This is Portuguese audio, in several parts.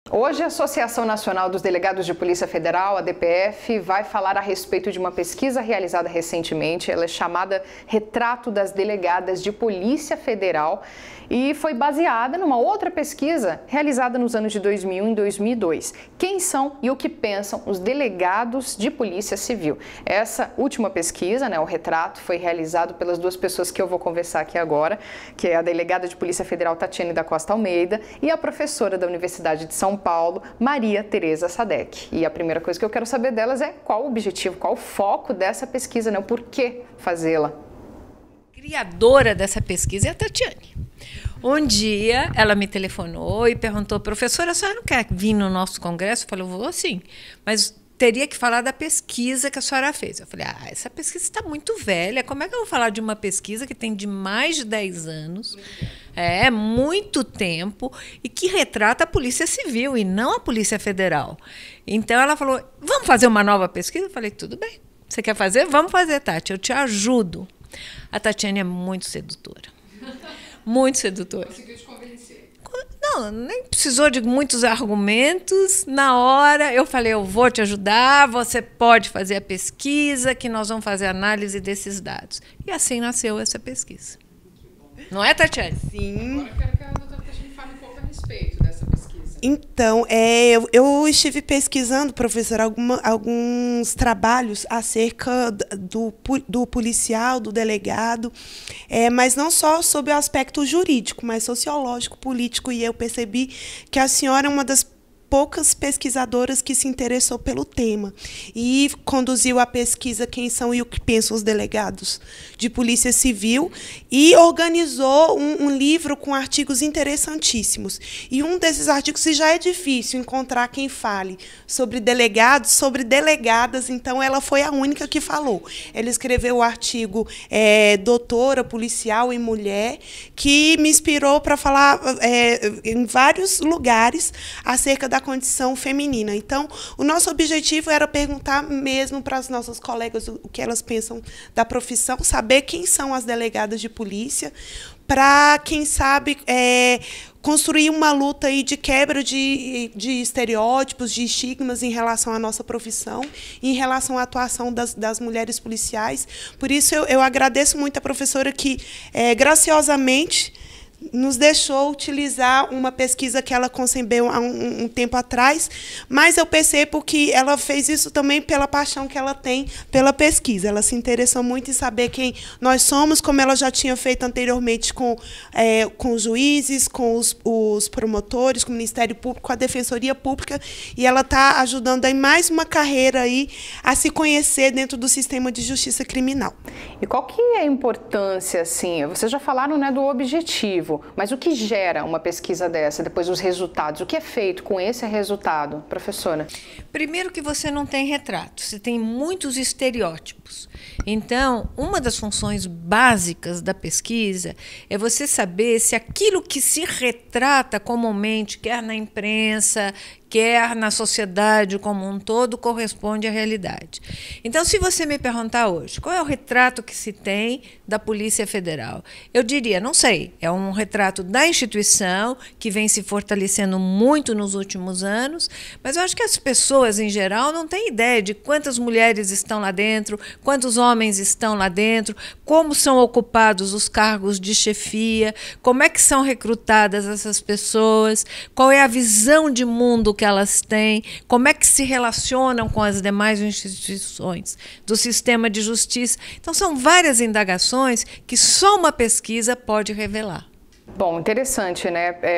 Hoje, a Associação Nacional dos Delegados de Polícia Federal, a DPF, vai falar a respeito de uma pesquisa realizada recentemente. Ela é chamada Retrato das Delegadas de Polícia Federal e foi baseada numa outra pesquisa realizada nos anos de 2001 e 2002. Quem são e o que pensam os delegados de Polícia Civil? Essa última pesquisa, o retrato, foi realizado pelas duas pessoas que eu vou conversar aqui agora, que é a delegada de Polícia Federal Tatiane da Costa Almeida e a professora da Universidade de São Paulo, Maria Tereza Sadek. E a primeira coisa que eu quero saber delas é qual o objetivo, qual o foco dessa pesquisa, o porquê fazê-la. A criadora dessa pesquisa é a Tatiane. Um dia ela me telefonou e perguntou: professora, a senhora não quer vir no nosso congresso? Eu falei: eu vou sim, mas teria que falar da pesquisa que a senhora fez. Eu falei: essa pesquisa está muito velha, como é que eu vou falar de uma pesquisa que tem de mais de 10 anos, muito tempo, e que retrata a Polícia Civil e não a Polícia Federal? Então ela falou: vamos fazer uma nova pesquisa? Eu falei: tudo bem, você quer fazer? Vamos fazer, Tati, eu te ajudo. A Tatiane é muito sedutora. Muito sedutora. Conseguiu te convencer? Não, nem precisou de muitos argumentos. Na hora, eu falei: eu vou te ajudar, você pode fazer a pesquisa, que nós vamos fazer a análise desses dados. E assim nasceu essa pesquisa. Não é, Tatiane? Sim. Agora eu quero que a doutora Tatiane fale um pouco a respeito dessa pesquisa. Então, eu estive pesquisando, professor, alguns trabalhos acerca do policial, do delegado, mas não só sobre o aspecto jurídico, mas sociológico, político, e eu percebi que a senhora é uma das poucas pesquisadoras que se interessou pelo tema e conduziu a pesquisa Quem São e o que Pensam os Delegados de Polícia Civil e organizou um livro com artigos interessantíssimos. E um desses artigos, se já é difícil encontrar quem fale sobre delegados, sobre delegadas, então ela foi a única que falou. Ela escreveu o artigo Doutora, Policial e Mulher, que me inspirou para falar em vários lugares acerca da condição feminina. Então, o nosso objetivo era perguntar mesmo para as nossas colegas o que elas pensam da profissão, saber quem são as delegadas de polícia, para, quem sabe, construir uma luta aí de quebra de estereótipos, de estigmas em relação à nossa profissão, em relação à atuação das mulheres policiais. Por isso, eu agradeço muito a professora que, graciosamente, nos deixou utilizar uma pesquisa que ela concebeu há um tempo atrás, mas eu percebo que ela fez isso também pela paixão que ela tem pela pesquisa. Ela se interessou muito em saber quem nós somos, como ela já tinha feito anteriormente com juízes, com os promotores, com o Ministério Público, com a Defensoria Pública, e ela está ajudando aí mais uma carreira aí a se conhecer dentro do sistema de justiça criminal. E qual que é a importância, assim, vocês já falaram, do objetivo, mas o que gera uma pesquisa dessa, depois os resultados? O que é feito com esse resultado, professora? Primeiro que você não tem retrato, você tem muitos estereótipos. Então, uma das funções básicas da pesquisa é você saber se aquilo que se retrata comumente, quer na imprensa, quer na sociedade como um todo, corresponde à realidade. Então, se você me perguntar hoje, qual é o retrato que se tem da Polícia Federal? Eu diria, não sei, é um retrato da instituição, que vem se fortalecendo muito nos últimos anos, mas eu acho que as pessoas, em geral, não têm ideia de quantas mulheres estão lá dentro, quantos homens estão lá dentro, como são ocupados os cargos de chefia, como é que são recrutadas essas pessoas, qual é a visão de mundo que elas têm, como é que se relacionam com as demais instituições do sistema de justiça. Então, são várias indagações que só uma pesquisa pode revelar. Bom, interessante,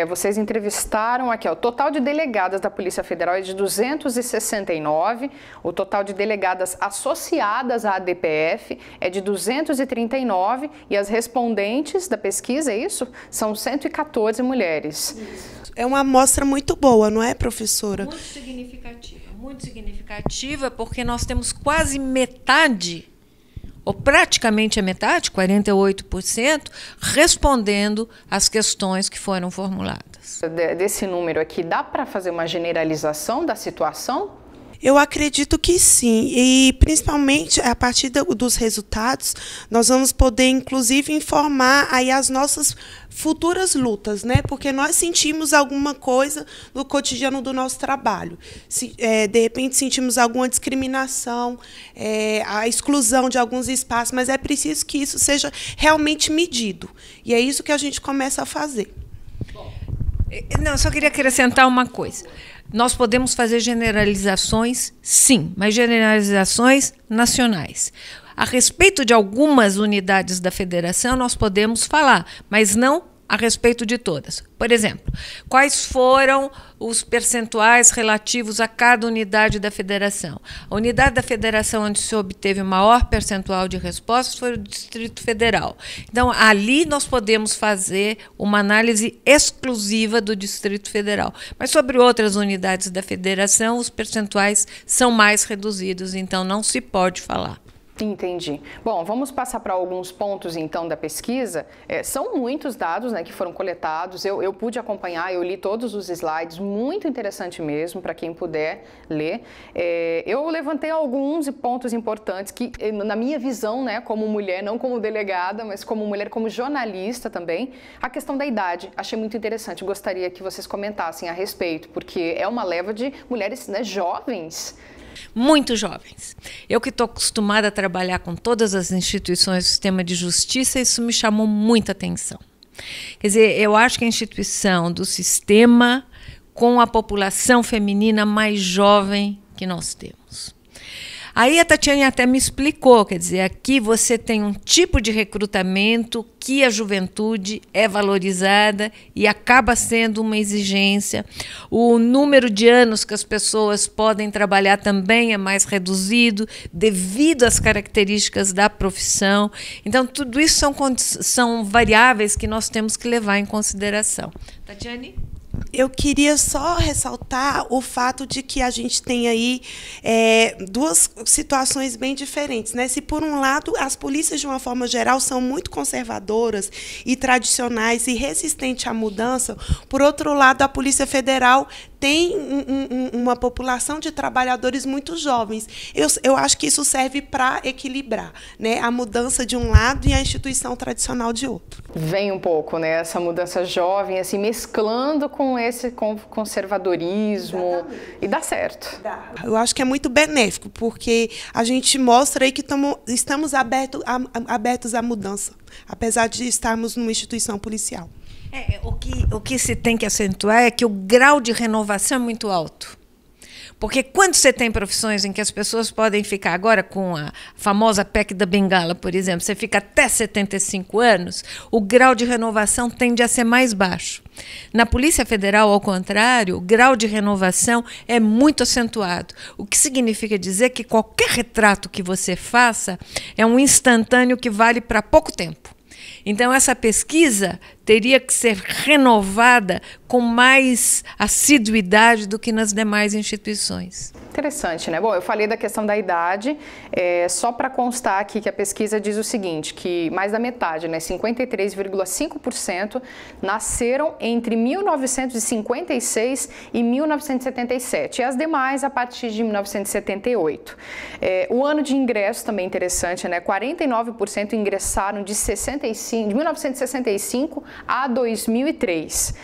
vocês entrevistaram aqui, o total de delegadas da Polícia Federal é de 269, o total de delegadas associadas à DPF é de 239 e as respondentes da pesquisa, é isso? São 114 mulheres. É uma amostra muito boa, não é, professora? Muito significativa, porque nós temos quase metade, ou praticamente a metade, 48%, respondendo às questões que foram formuladas. Desse número aqui, dá para fazer uma generalização da situação? Eu acredito que sim, e principalmente a partir dos resultados, nós vamos poder, inclusive, informar aí as nossas futuras lutas, né? Porque nós sentimos alguma coisa no cotidiano do nosso trabalho. De repente, sentimos alguma discriminação, a exclusão de alguns espaços, mas é preciso que isso seja realmente medido. E é isso que a gente começa a fazer. Não, eu só queria acrescentar uma coisa. Nós podemos fazer generalizações, sim, mas generalizações nacionais. A respeito de algumas unidades da federação, nós podemos falar, mas não a respeito de todas. Por exemplo, quais foram os percentuais relativos a cada unidade da federação? A unidade da federação onde se obteve o maior percentual de respostas foi o Distrito Federal. Então, ali nós podemos fazer uma análise exclusiva do Distrito Federal. Mas sobre outras unidades da federação, os percentuais são mais reduzidos, então não se pode falar. Entendi. Bom, vamos passar para alguns pontos, então, da pesquisa. São muitos dados, né, que foram coletados. Eu pude acompanhar, eu li todos os slides, muito interessante mesmo, para quem puder ler. Eu levantei alguns pontos importantes que, na minha visão, né, como mulher, não como delegada, mas como mulher, como jornalista também, a questão da idade. Achei muito interessante. Gostaria que vocês comentassem a respeito, porque é uma leva de mulheres, né, jovens. Muito jovens. Eu que estou acostumada a trabalhar com todas as instituições do sistema de justiça, isso me chamou muita atenção. Quer dizer, eu acho que a instituição do sistema com a população feminina mais jovem que nós temos. Aí a Tatiane até me explicou, quer dizer, aqui você tem um tipo de recrutamento que a juventude é valorizada e acaba sendo uma exigência. O número de anos que as pessoas podem trabalhar também é mais reduzido devido às características da profissão. Então, tudo isso são variáveis que nós temos que levar em consideração. Tatiane? Eu queria só ressaltar o fato de que a gente tem aí duas situações bem diferentes, né? Se, por um lado, as polícias, de uma forma geral, são muito conservadoras e tradicionais e resistentes à mudança, por outro lado, a Polícia Federal tem uma população de trabalhadores muito jovens. Eu acho que isso serve para equilibrar, né, a mudança de um lado e a instituição tradicional de outro. Vem um pouco, né, essa mudança jovem, assim, mesclando com esse conservadorismo. Exatamente. E dá certo. Eu acho que é muito benéfico, porque a gente mostra aí que estamos abertos à mudança, apesar de estarmos numa instituição policial. O que se tem que acentuar é que o grau de renovação é muito alto. Porque quando você tem profissões em que as pessoas podem ficar agora com a famosa PEC da Bengala, por exemplo, você fica até 75 anos, o grau de renovação tende a ser mais baixo. Na Polícia Federal, ao contrário, o grau de renovação é muito acentuado, o que significa dizer que qualquer retrato que você faça é um instantâneo que vale para pouco tempo. Então, essa pesquisa teria que ser renovada com mais assiduidade do que nas demais instituições. Interessante, né? Bom, eu falei da questão da idade, só para constar aqui que a pesquisa diz o seguinte, que mais da metade, né, 53,5%, nasceram entre 1956 e 1977, e as demais a partir de 1978. O ano de ingresso também é interessante, né? 49% ingressaram de 1965 a 2003.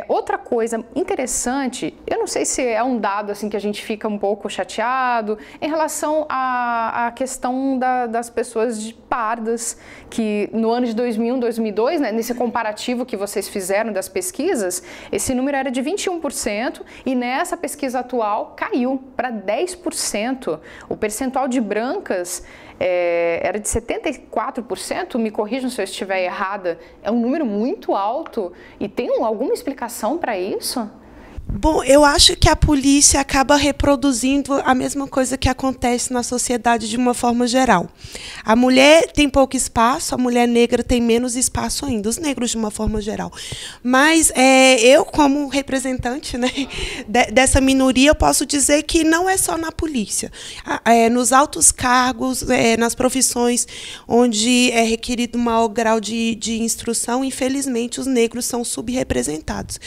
Outra coisa interessante, eu não sei se é um dado assim que a gente fica um pouco chateado em relação à questão das pessoas pardas, que no ano de 2001, 2002, né, nesse comparativo que vocês fizeram das pesquisas, esse número era de 21% e nessa pesquisa atual caiu para 10%. O percentual de brancas era de 74%, me corrijam se eu estiver errada, é um número muito alto. E tem alguma explicação para isso? Bom, eu acho que a polícia acaba reproduzindo a mesma coisa que acontece na sociedade de uma forma geral. A mulher tem pouco espaço, a mulher negra tem menos espaço ainda, os negros de uma forma geral. Mas eu, como representante, né, dessa minoria, eu posso dizer que não é só na polícia. Nos altos cargos, nas profissões onde é requerido maior grau de instrução, infelizmente, os negros são subrepresentados.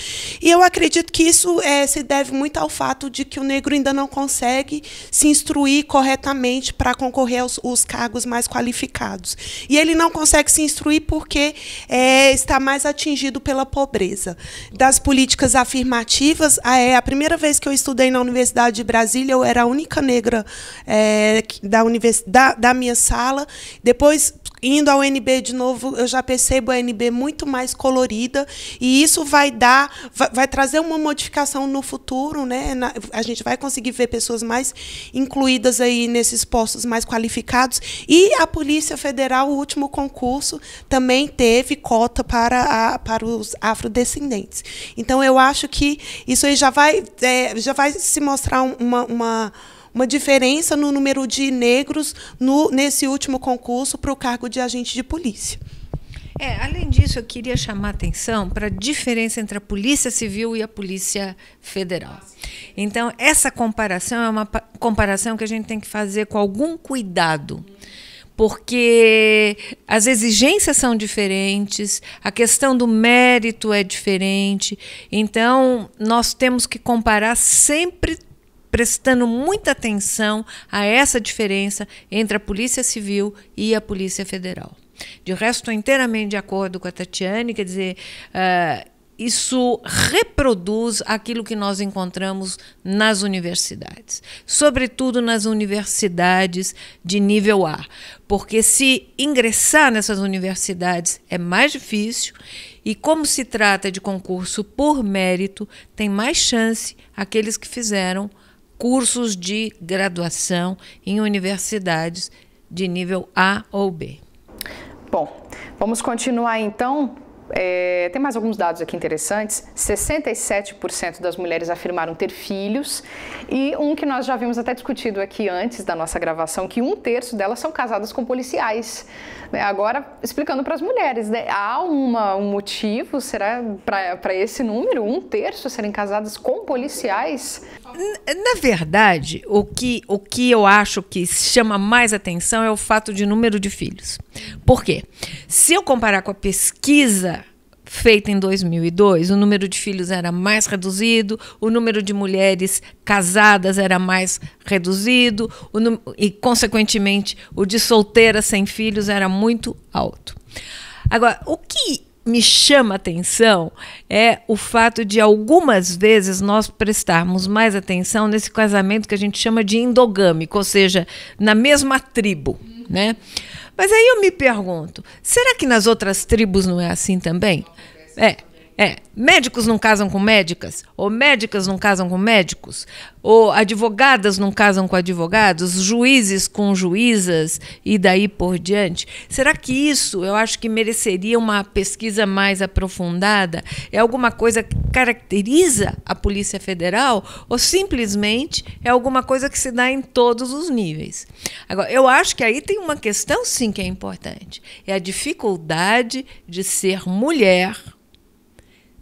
E eu acredito que isso se deve muito muito ao fato de que o negro ainda não consegue se instruir corretamente para concorrer aos cargos mais qualificados. E ele não consegue se instruir porque está mais atingido pela pobreza. Das políticas afirmativas, a primeira vez que eu estudei na Universidade de Brasília, eu era a única negra da minha sala. Depois, indo ao UNB de novo, eu já percebo a UNB muito mais colorida, e isso vai trazer uma modificação no futuro, né? A gente vai conseguir ver pessoas mais incluídas aí nesses postos mais qualificados. E a Polícia Federal, o último concurso, também teve cota para os afrodescendentes. Então, eu acho que isso aí já vai se mostrar uma diferença no número de negros nesse último concurso para o cargo de agente de polícia. Além disso, eu queria chamar a atenção para a diferença entre a Polícia Civil e a Polícia Federal. Então, essa comparação é uma comparação que a gente tem que fazer com algum cuidado, porque as exigências são diferentes, a questão do mérito é diferente. Então, nós temos que comparar sempre prestando muita atenção a essa diferença entre a Polícia Civil e a Polícia Federal. De resto, estou inteiramente de acordo com a Tatiane, quer dizer, isso reproduz aquilo que nós encontramos nas universidades, sobretudo nas universidades de nível A, porque se ingressar nessas universidades é mais difícil e, como se trata de concurso por mérito, tem mais chance aqueles que fizeram cursos de graduação em universidades de nível A ou B. Bom, vamos continuar então. Tem mais alguns dados aqui interessantes. 67% das mulheres afirmaram ter filhos, e um que nós já havíamos até discutido aqui antes da nossa gravação, que 1/3 delas são casadas com policiais. Agora, explicando para as mulheres, né? Há um motivo, será, para esse número, 1/3 serem casadas com policiais? Na verdade, o que eu acho que chama mais atenção é o fato de número de filhos. Por quê? Se eu comparar com a pesquisa feita em 2002, o número de filhos era mais reduzido, o número de mulheres casadas era mais reduzido, e, consequentemente, o de solteiras sem filhos era muito alto. Agora, o que me chama a atenção é o fato de, algumas vezes, nós prestarmos mais atenção nesse casamento que a gente chama de endogâmico, ou seja, na mesma tribo, né? Mas aí eu me pergunto, será que nas outras tribos não é assim também? Médicos não casam com médicas, ou médicas não casam com médicos, ou advogadas não casam com advogados, juízes com juízas e daí por diante. Será que isso, eu acho que mereceria uma pesquisa mais aprofundada? É alguma coisa que caracteriza a Polícia Federal, ou simplesmente é alguma coisa que se dá em todos os níveis? Agora, eu acho que aí tem uma questão, sim, que é importante. É a dificuldade de ser mulher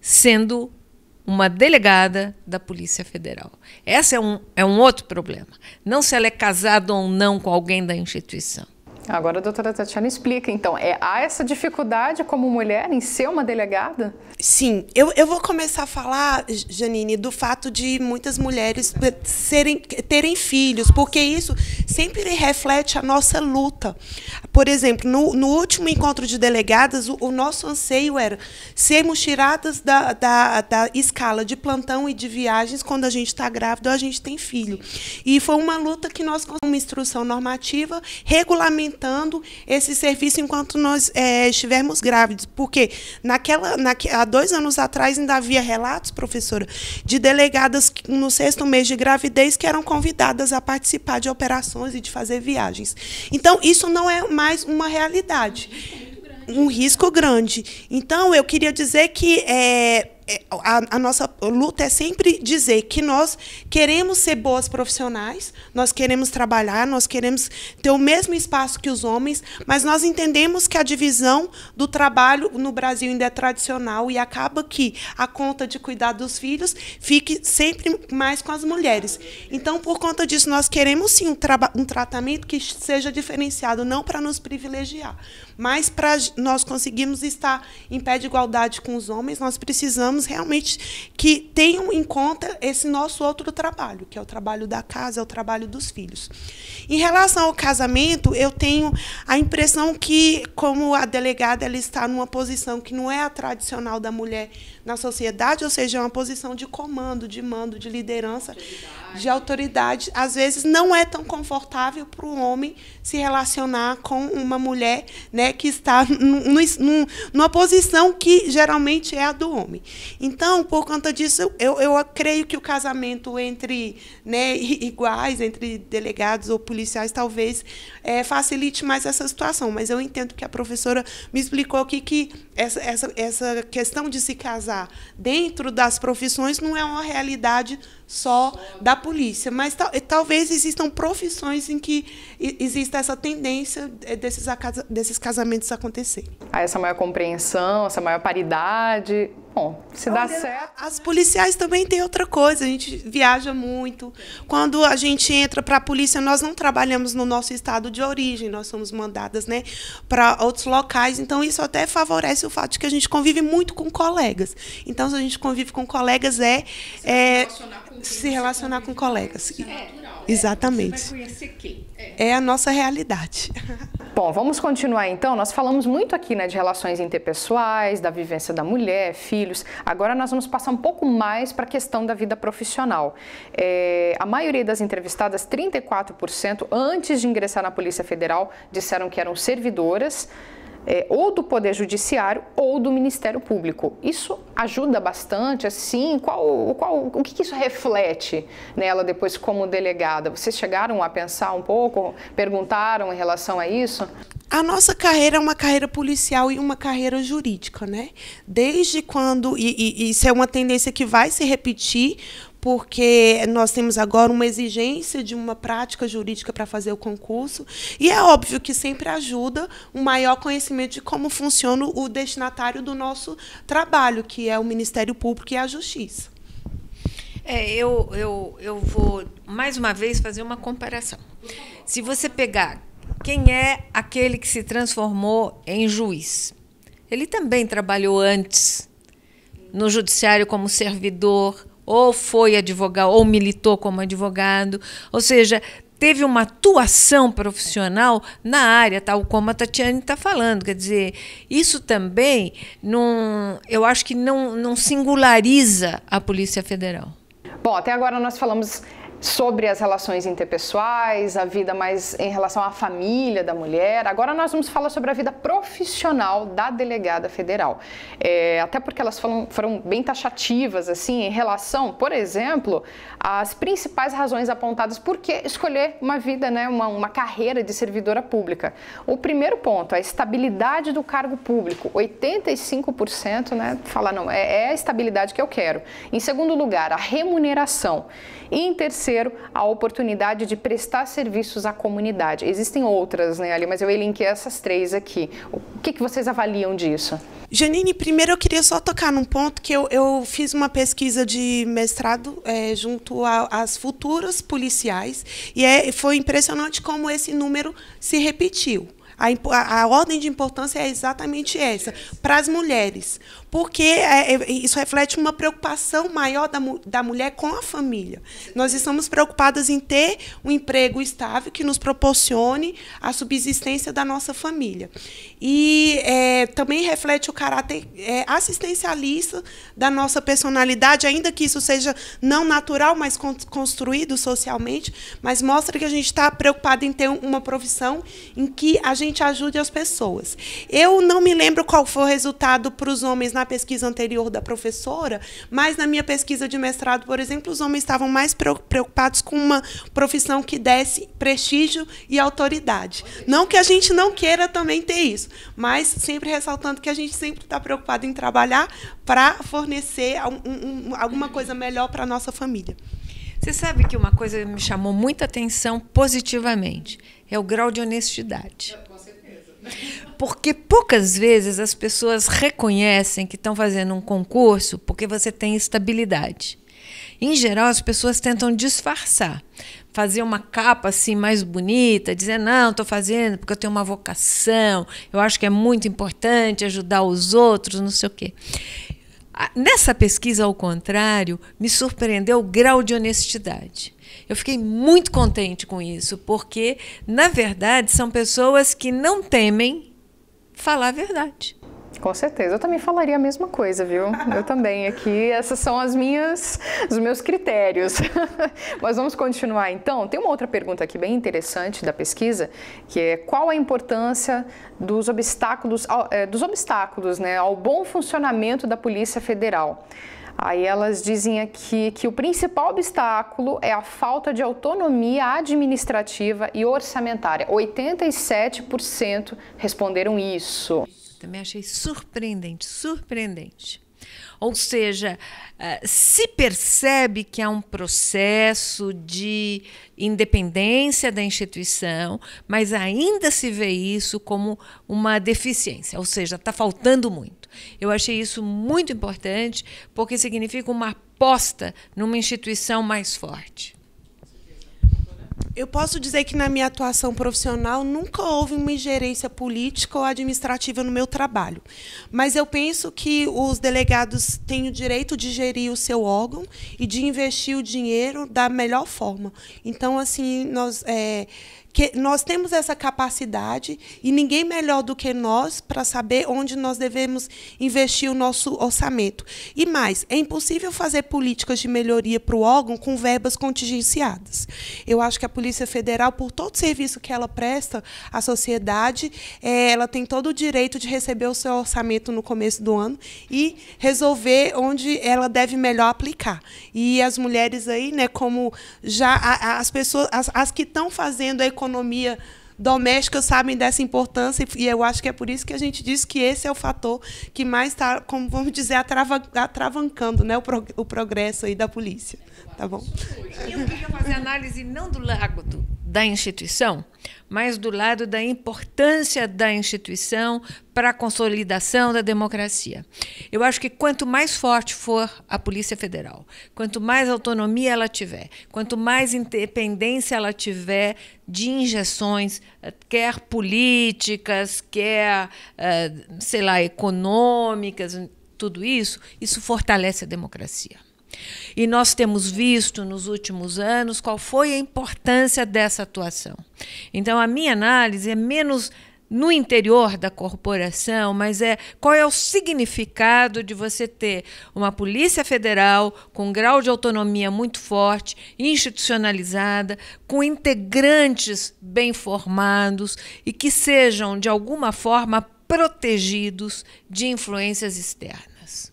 sendo uma delegada da Polícia Federal. Esse é um outro problema. Não se ela é casada ou não com alguém da instituição. Agora a doutora Tatiana explica, então, há essa dificuldade como mulher em ser uma delegada? Sim, eu vou começar a falar, Janine, do fato de muitas mulheres terem filhos, porque isso sempre reflete a nossa luta. Por exemplo, no último encontro de delegadas, o nosso anseio era sermos tiradas da escala de plantão e de viagens quando a gente está grávida ou a gente tem filho. E foi uma luta que nós, com uma instrução normativa, regulamentando esse serviço enquanto nós estivermos grávidos. Porque há 2 anos atrás ainda havia relatos, professora, de delegadas no 6º mês de gravidez que eram convidadas a participar de operações e de fazer viagens. Então, isso não é mais uma realidade. Um risco grande. Então, eu queria dizer que a nossa luta é sempre dizer que nós queremos ser boas profissionais, nós queremos trabalhar, nós queremos ter o mesmo espaço que os homens, mas nós entendemos que a divisão do trabalho no Brasil ainda é tradicional e acaba que a conta de cuidar dos filhos fique sempre mais com as mulheres. Então, por conta disso, nós queremos sim um tratamento que seja diferenciado, não para nos privilegiar, mas para nós conseguirmos estar em pé de igualdade com os homens, nós precisamos realmente que tenham em conta esse nosso outro trabalho, que é o trabalho da casa, é o trabalho dos filhos. Em relação ao casamento, eu tenho a impressão que, como a delegada, ela está numa posição que não é a tradicional da mulher na sociedade, ou seja, é uma posição de comando, de mando, de liderança, de autoridade. Às vezes não é tão confortável para o homem se relacionar com uma mulher, né, que está numa posição que geralmente é a do homem. Então, por conta disso, eu creio que o casamento entre, né, iguais, entre delegados ou policiais, talvez facilite mais essa situação. Mas eu entendo que a professora me explicou aqui que essa questão de se casar dentro das profissões não é uma realidade só da polícia, mas talvez existam profissões em que exista essa tendência desses casamentos acontecerem. Essa maior compreensão, essa maior paridade. Bom, se dá certo. As policiais também têm outra coisa, a gente viaja muito. Quando a gente entra para a polícia, nós não trabalhamos no nosso estado de origem, nós somos mandadas, né, para outros locais, então isso até favorece o fato de que a gente convive muito com colegas. Então, se a gente convive com colegas, se relacionar com colegas. Exatamente. Você vai conhecer quem? É a nossa realidade. Bom, vamos continuar então. Nós falamos muito aqui, né, de relações interpessoais, da vivência da mulher, filhos. Agora nós vamos passar um pouco mais para a questão da vida profissional. A maioria das entrevistadas, 34%, antes de ingressar na Polícia Federal, disseram que eram servidoras, ou do Poder Judiciário ou do Ministério Público. Isso ajuda bastante, assim, o que isso reflete nela depois como delegada? Vocês chegaram a pensar um pouco, perguntaram em relação a isso? A nossa carreira é uma carreira policial e uma carreira jurídica, né? Desde quando, e isso é uma tendência que vai se repetir, porque nós temos agora uma exigência de uma prática jurídica para fazer o concurso, e é óbvio que sempre ajuda um maior conhecimento de como funciona o destinatário do nosso trabalho, que é o Ministério Público e a Justiça. Eu vou, mais uma vez, fazer uma comparação. Se você pegar quem é aquele que se transformou em juiz, ele também trabalhou antes no judiciário como servidor, ou foi advogado, ou militou como advogado, ou seja, teve uma atuação profissional na área, tal como a Tatiane está falando. Quer dizer, isso também, eu acho que não singulariza a Polícia Federal. Bom, até agora nós falamos sobre as relações interpessoais, a vida mais em relação à família da mulher. Agora nós vamos falar sobre a vida profissional da delegada federal. Até porque elas foram bem taxativas, assim, em relação, por exemplo, às principais razões apontadas por que escolher uma vida, né, uma carreira de servidora pública. O primeiro ponto, a estabilidade do cargo público. 85%, né, fala, não, é a estabilidade que eu quero. Em segundo lugar, a remuneração. E em terceiro, a oportunidade de prestar serviços à comunidade. Existem outras, né, ali, mas eu elenquei essas três aqui. O que vocês avaliam disso? Janine, primeiro eu queria só tocar num ponto que eu fiz uma pesquisa de mestrado junto às futuras policiais e foi impressionante como esse número se repetiu. A ordem de importância é exatamente essa, para as mulheres, porque isso reflete uma preocupação maior da mulher com a família. Nós estamos preocupadas em ter um emprego estável que nos proporcione a subsistência da nossa família. E também reflete o caráter assistencialista da nossa personalidade, ainda que isso seja não natural, mas construído socialmente, mas mostra que a gente está preocupado em ter uma profissão em que a gente ajude as pessoas. Eu não me lembro qual foi o resultado para os homens na pesquisa anterior da professora, mas na minha pesquisa de mestrado, por exemplo, os homens estavam mais preocupados com uma profissão que desse prestígio e autoridade. Não que a gente não queira também ter isso, mas sempre ressaltando que a gente sempre está preocupado em trabalhar para fornecer alguma coisa melhor para a nossa família. Você sabe que uma coisa me chamou muita atenção positivamente, é o grau de honestidade. Com certeza. Porque poucas vezes as pessoas reconhecem que estão fazendo um concurso porque você tem estabilidade. Em geral, as pessoas tentam disfarçar, fazer uma capa assim mais bonita, dizer, não, estou fazendo porque eu tenho uma vocação, eu acho que é muito importante ajudar os outros, não sei o quê. Nessa pesquisa, ao contrário, me surpreendeu o grau de honestidade. Eu fiquei muito contente com isso, porque, na verdade, são pessoas que não temem falar a verdade. Com certeza, eu também falaria a mesma coisa, viu? Eu também aqui, essas são os meus critérios. Mas vamos continuar então. Tem uma outra pergunta aqui bem interessante da pesquisa, que é qual a importância dos obstáculos, né, ao bom funcionamento da Polícia Federal? Aí elas dizem aqui que o principal obstáculo é a falta de autonomia administrativa e orçamentária. 87% responderam isso. Também achei surpreendente, surpreendente. Ou seja, se percebe que há um processo de independência da instituição, mas ainda se vê isso como uma deficiência, ou seja, está faltando muito. Eu achei isso muito importante, porque significa uma aposta numa instituição mais forte. Eu posso dizer que na minha atuação profissional nunca houve uma ingerência política ou administrativa no meu trabalho. Mas eu penso que os delegados têm o direito de gerir o seu órgão e de investir o dinheiro da melhor forma. Então, assim, nós temos essa capacidade e ninguém melhor do que nós para saber onde nós devemos investir o nosso orçamento. E mais, é impossível fazer políticas de melhoria para o órgão com verbas contingenciadas. Eu acho que a Polícia Federal, por todo o serviço que ela presta à sociedade, ela tem todo o direito de receber o seu orçamento no começo do ano e resolver onde ela deve melhor aplicar. E as mulheres aí, né, como já as pessoas, as que estão fazendo a economia doméstica sabem dessa importância, e eu acho que é por isso que a gente diz que esse é o fator que mais está, como vamos dizer, atravancando, né, o progresso aí da polícia. Tá bom? Eu queria fazer análise não do lado da instituição, mas do lado da importância da instituição para a consolidação da democracia. Eu acho que quanto mais forte for a Polícia Federal, quanto mais autonomia ela tiver, quanto mais independência ela tiver de injeções, quer políticas, quer, sei lá, econômicas, tudo isso, isso fortalece a democracia. E nós temos visto nos últimos anos qual foi a importância dessa atuação. Então, a minha análise é menos no interior da corporação, mas qual é o significado de você ter uma Polícia Federal com um grau de autonomia muito forte, institucionalizada, com integrantes bem formados e que sejam, de alguma forma, protegidos de influências externas.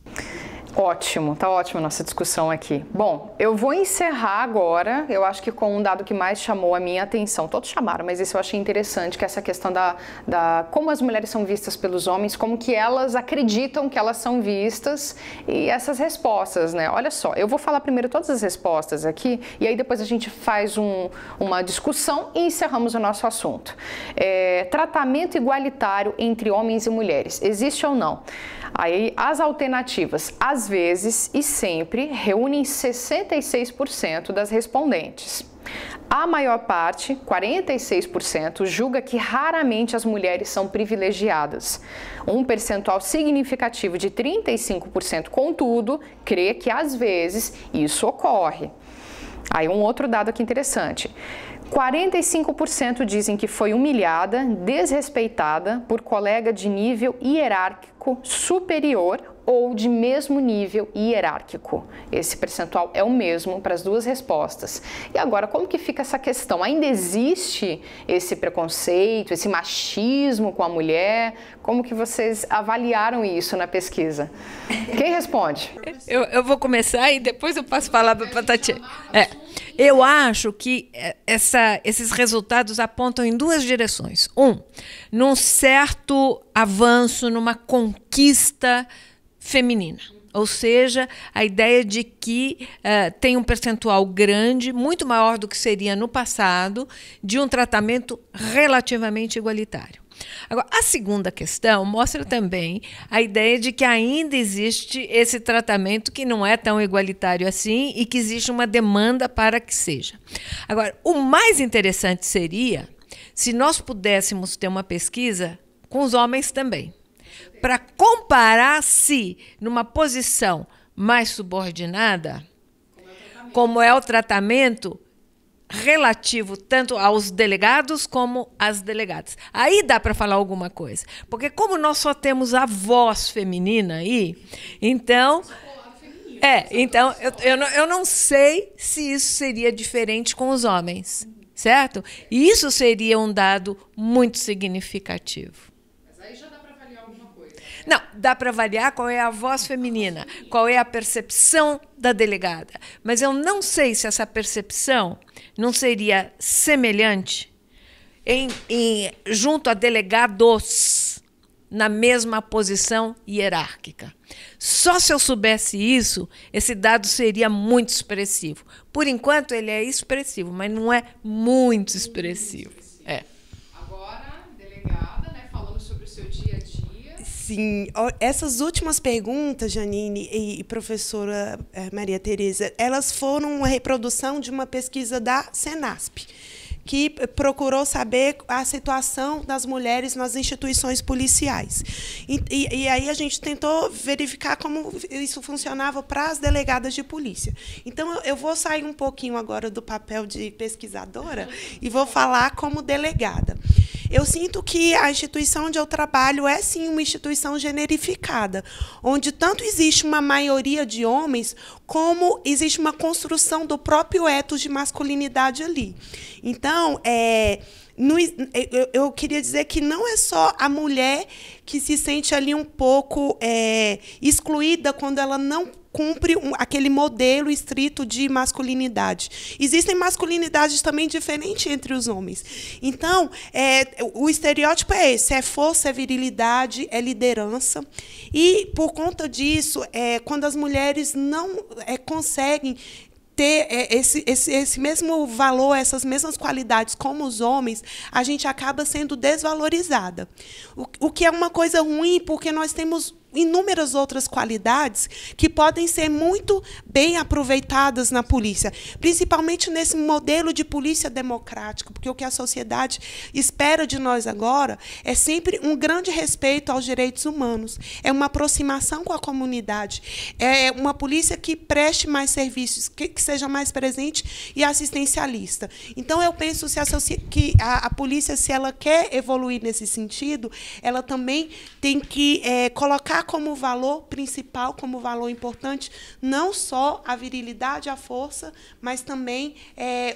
Ótimo, tá ótima a nossa discussão aqui. Bom, eu vou encerrar agora, eu acho que com um dado que mais chamou a minha atenção. Todos chamaram, mas esse eu achei interessante, que é essa questão da como as mulheres são vistas pelos homens, como que elas acreditam que elas são vistas e essas respostas, né? Olha só, eu vou falar primeiro todas as respostas aqui e aí depois a gente faz uma discussão e encerramos o nosso assunto. Tratamento igualitário entre homens e mulheres, existe ou não? Aí as alternativas, às vezes e sempre, reúnem 66% das respondentes. A maior parte, 46%, julga que raramente as mulheres são privilegiadas. Um percentual significativo de 35%, contudo, crê que às vezes isso ocorre. Aí um outro dado aqui interessante. 45% dizem que foi humilhada, desrespeitada por colega de nível hierárquico superior ou de mesmo nível hierárquico. Esse percentual é o mesmo para as duas respostas. E agora, como que fica essa questão? Ainda existe esse preconceito, esse machismo com a mulher? Como que vocês avaliaram isso na pesquisa? Quem responde? Eu vou começar e depois eu passo a palavra para a Tatiana. Eu acho que esses resultados apontam em duas direções. Num certo avanço, numa conquista feminina. Ou seja, a ideia de que tem um percentual grande, muito maior do que seria no passado, de um tratamento relativamente igualitário. Agora, a segunda questão mostra também a ideia de que ainda existe esse tratamento que não é tão igualitário assim e que existe uma demanda para que seja. Agora, o mais interessante seria se nós pudéssemos ter uma pesquisa com os homens também, para comparar se, numa posição mais subordinada, como é o tratamento relativo tanto aos delegados como às delegadas. Aí dá para falar alguma coisa. Porque como nós só temos a voz feminina aí, então... então eu não sei se isso seria diferente com os homens, certo? E isso seria um dado muito significativo. Não, dá para avaliar qual é a voz feminina, qual é a percepção da delegada. Mas eu não sei se essa percepção não seria semelhante junto a delegados na mesma posição hierárquica. Só se eu soubesse isso, esse dado seria muito expressivo. Por enquanto, ele é expressivo, mas não é muito expressivo. Sim, essas últimas perguntas, Janine e professora Maria Tereza, elas foram uma reprodução de uma pesquisa da Senasp, que procurou saber a situação das mulheres nas instituições policiais. E aí a gente tentou verificar como isso funcionava para as delegadas de polícia. Então, eu vou sair um pouquinho agora do papel de pesquisadora e vou falar como delegada. Eu sinto que a instituição onde eu trabalho é, sim, uma instituição generificada, onde tanto existe uma maioria de homens, como existe uma construção do próprio ethos de masculinidade ali. Então, eu queria dizer que não é só a mulher que se sente ali um pouco excluída quando ela não cumpre aquele modelo estrito de masculinidade. Existem masculinidades também diferentes entre os homens. Então, o estereótipo é esse: é força, é virilidade, é liderança. E, por conta disso, quando as mulheres não conseguem ter esse mesmo valor, essas mesmas qualidades como os homens, a gente acaba sendo desvalorizada. O que é uma coisa ruim, porque nós temos inúmeras outras qualidades que podem ser muito bem aproveitadas na polícia, principalmente nesse modelo de polícia democrática, porque o que a sociedade espera de nós agora é sempre um grande respeito aos direitos humanos, é uma aproximação com a comunidade, é uma polícia que preste mais serviços, que seja mais presente e assistencialista. Então, eu penso que a polícia, se ela quer evoluir nesse sentido, ela também tem que colocar como valor principal, como valor importante, não só a virilidade, a força, mas também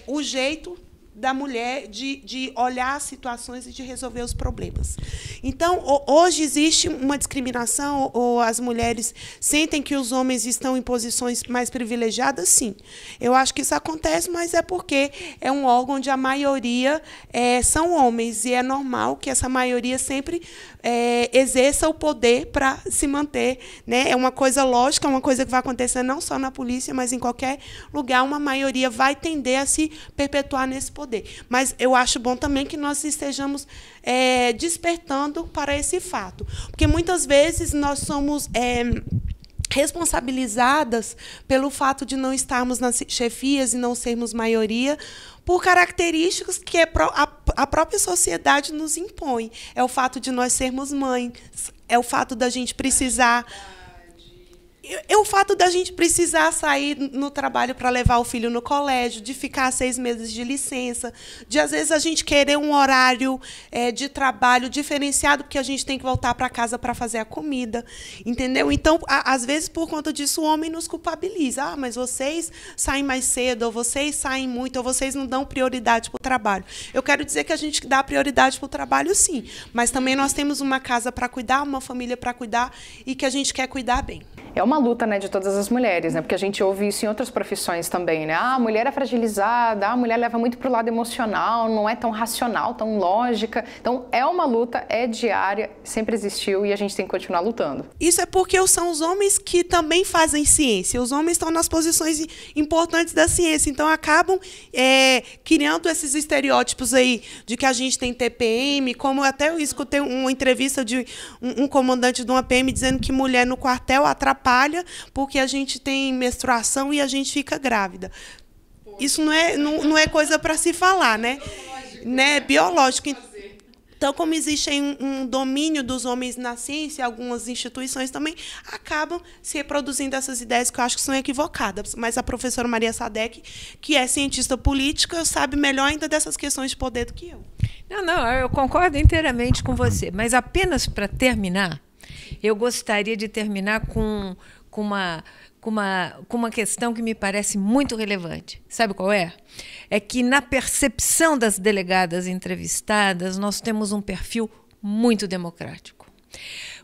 o jeito da mulher de olhar as situações e de resolver os problemas. Então, hoje existe uma discriminação, ou as mulheres sentem que os homens estão em posições mais privilegiadas? Sim. Eu acho que isso acontece, mas é porque é um órgão onde a maioria são homens, e é normal que essa maioria sempre exerça o poder para se manter, né? É uma coisa lógica, é uma coisa que vai acontecer não só na polícia, mas em qualquer lugar, uma maioria vai tender a se perpetuar nesse poder. Mas eu acho bom também que nós estejamos despertando para esse fato, porque muitas vezes nós somos responsabilizadas pelo fato de não estarmos nas chefias e não sermos maioria, por características que a própria sociedade nos impõe. É o fato de nós sermos mães, é o fato da gente precisar... É o fato da gente precisar sair no trabalho para levar o filho no colégio, de ficar 6 meses de licença, de, às vezes, a gente querer um horário de trabalho diferenciado, porque a gente tem que voltar para casa para fazer a comida, entendeu? Então, às vezes, por conta disso, o homem nos culpabiliza. Ah, mas vocês saem mais cedo, ou vocês saem muito, ou vocês não dão prioridade para o trabalho. Eu quero dizer que a gente dá prioridade para o trabalho, sim, mas também nós temos uma casa para cuidar, uma família para cuidar, e que a gente quer cuidar bem. É uma luta, né, de todas as mulheres, né? Porque a gente ouve isso em outras profissões também, né? Ah, a mulher é fragilizada, a mulher leva muito para o lado emocional, não é tão racional, tão lógica. Então, é uma luta, é diária, sempre existiu e a gente tem que continuar lutando. Isso é porque são os homens que também fazem ciência. Os homens estão nas posições importantes da ciência, então acabam criando esses estereótipos aí de que a gente tem TPM, como até eu escutei uma entrevista de um comandante de uma PM dizendo que mulher no quartel atrapalha porque a gente tem menstruação e a gente fica grávida. Isso não é coisa para se falar, né? Biológico. Então, como existe um domínio dos homens na ciência, algumas instituições também acabam se reproduzindo essas ideias que eu acho que são equivocadas. Mas a professora Maria Sadek, que é cientista política, sabe melhor ainda dessas questões de poder do que eu. Não, eu concordo inteiramente com você. Mas apenas para terminar, eu gostaria de terminar com uma questão que me parece muito relevante. Sabe qual é? É que, na percepção das delegadas entrevistadas, nós temos um perfil muito democrático.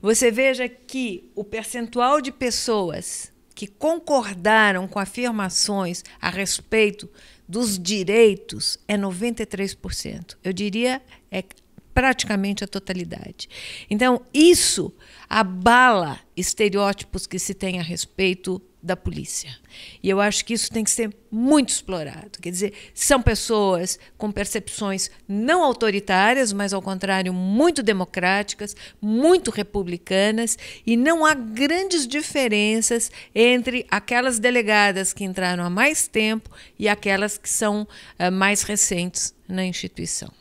Você veja que o percentual de pessoas que concordaram com afirmações a respeito dos direitos é 93%. Eu diria praticamente a totalidade. Então, isso abala estereótipos que se tem a respeito da polícia. E eu acho que isso tem que ser muito explorado. Quer dizer, são pessoas com percepções não autoritárias, mas, ao contrário, muito democráticas, muito republicanas, e não há grandes diferenças entre aquelas delegadas que entraram há mais tempo e aquelas que são mais recentes na instituição.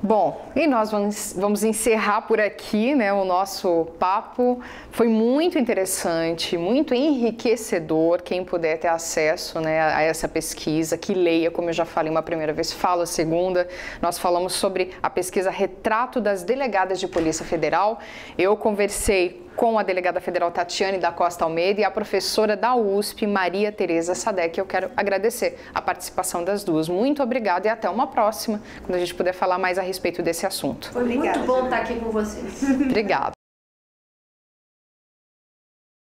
Bom, e nós vamos encerrar por aqui, né, o nosso papo. Foi muito interessante, muito enriquecedor. Quem puder ter acesso, né, a essa pesquisa, que leia, como eu já falei uma primeira vez, falo a segunda. Nós falamos sobre a pesquisa Retrato das Delegadas de Polícia Federal. Eu conversei com a delegada federal Tatiane da Costa Almeida e a professora da USP, Maria Tereza Sadek. Eu quero agradecer a participação das duas. Muito obrigada e até uma próxima, quando a gente puder falar mais a respeito desse assunto. Foi muito bom estar aqui com vocês. Obrigada.